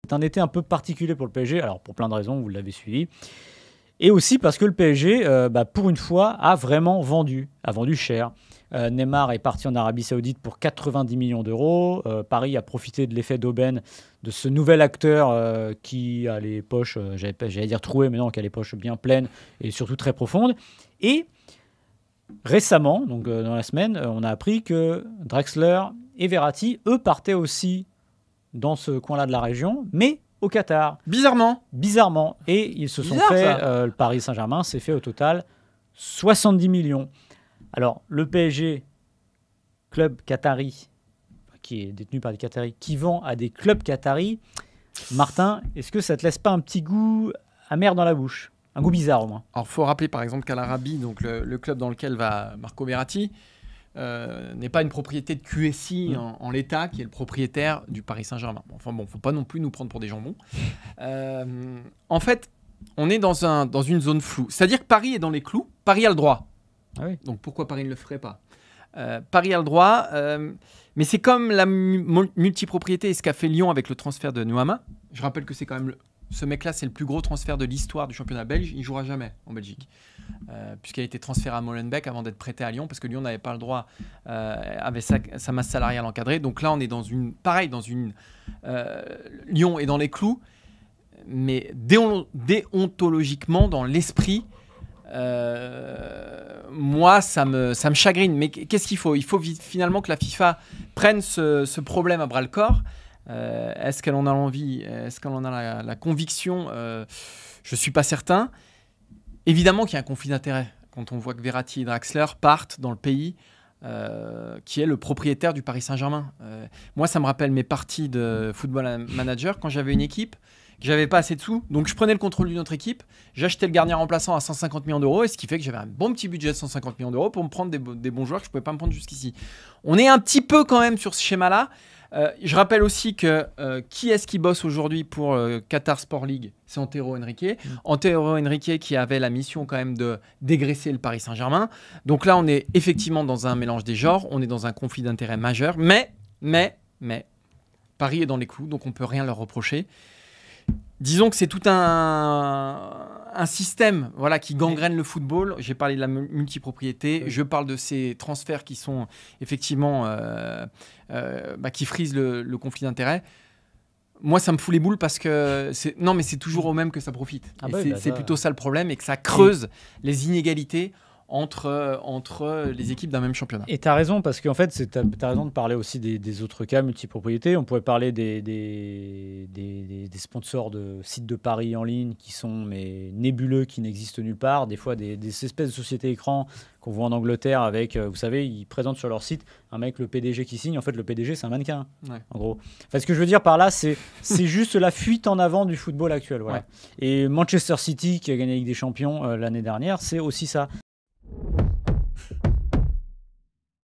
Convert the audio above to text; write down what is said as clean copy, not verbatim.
C'est un été un peu particulier pour le PSG, alors pour plein de raisons, vous l'avez suivi. Et aussi parce que le PSG, pour une fois, a vendu cher. Neymar est parti en Arabie Saoudite pour 90 millions d'euros. Paris a profité de l'effet d'aubaine de ce nouvel acteur qui a les poches, j'allais dire trouées, mais non, qui a les poches bien pleines et surtout très profondes. Et récemment, donc dans la semaine, on a appris que Draxler et Verratti, eux, partaient aussi dans ce coin-là de la région, mais au Qatar. Bizarrement. Et ils se sont fait, le Paris Saint-Germain s'est fait au total 70 millions. Alors, le PSG, club qatari, qui est détenu par des Qataris, qui vend à des clubs qataris, Martin, est-ce que ça te laisse pas un petit goût amer dans la bouche? Un goût bizarre au moins. Alors, il faut rappeler par exemple qu'Al Arabi, donc le club dans lequel va Marco Verratti, n'est pas une propriété de QSI en l'état, qui est le propriétaire du Paris Saint-Germain. Enfin bon, faut pas non plus nous prendre pour des jambons. En fait, on est dans une zone floue. C'est-à-dire que Paris est dans les clous. Paris a le droit. Ah oui. Donc pourquoi Paris ne le ferait pas? Paris a le droit, mais c'est comme la multipropriété et ce qu'a fait Lyon avec le transfert de Nuama. Je rappelle que c'est quand même ce mec-là, c'est le plus gros transfert de l'histoire du championnat belge. Il ne jouera jamais en Belgique, puisqu'il a été transféré à Molenbeek avant d'être prêté à Lyon, parce que Lyon n'avait pas le droit, avec sa masse salariale encadrée. Donc là, on est Lyon est dans les clous, mais déontologiquement, dans l'esprit, moi, ça me chagrine. Mais qu'est-ce qu'il faut? Il faut finalement que la FIFA prenne ce problème à bras-le-corps. Est-ce qu'elle en a l'envie? Est-ce qu'elle en a la conviction? Je ne suis pas certain. Évidemment qu'il y a un conflit d'intérêts quand on voit que Verratti et Draxler partent dans le pays qui est le propriétaire du Paris Saint-Germain. Moi, ça me rappelle mes parties de football manager quand j'avais une équipe, que j'avais pas assez de sous, donc je prenais le contrôle d'une autre équipe, j'achetais le gardien remplaçant à 150 millions d'euros, et ce qui fait que j'avais un bon petit budget de 150 millions d'euros pour me prendre des bons joueurs que je pouvais pas me prendre jusqu'ici. On est un petit peu quand même sur ce schéma-là. Je rappelle aussi que qui est-ce qui bosse aujourd'hui pour Qatar Sport League? C'est Antero Henrique. Antero Henrique qui avait la mission quand même de dégraisser le Paris Saint-Germain. Donc là, on est effectivement dans un mélange des genres, on est dans un conflit d'intérêts majeur, mais Paris est dans les clous, donc on peut rien leur reprocher. Disons que c'est tout un système qui gangrène le football. J'ai parlé de la multipropriété. Oui. Je parle de ces transferts qui sont effectivement qui frisent le conflit d'intérêts. Moi, ça me fout les boules parce que c'est toujours au même que ça profite. C'est plutôt ça le problème, et que ça creuse les inégalités entre les équipes d'un même championnat. Et tu as raison, parce qu'en fait, tu as raison de parler aussi des autres cas multipropriétés. On pourrait parler des sponsors de sites de paris en ligne qui sont nébuleux, qui n'existent nulle part. Des fois, des espèces de sociétés écrans qu'on voit en Angleterre avec, vous savez, ils présentent sur leur site un mec, le PDG qui signe. En fait, le PDG, c'est un mannequin, en gros. Enfin, ce que je veux dire par là, c'est juste la fuite en avant du football actuel. Voilà. Ouais. Et Manchester City, qui a gagné la Ligue des Champions l'année dernière, c'est aussi ça.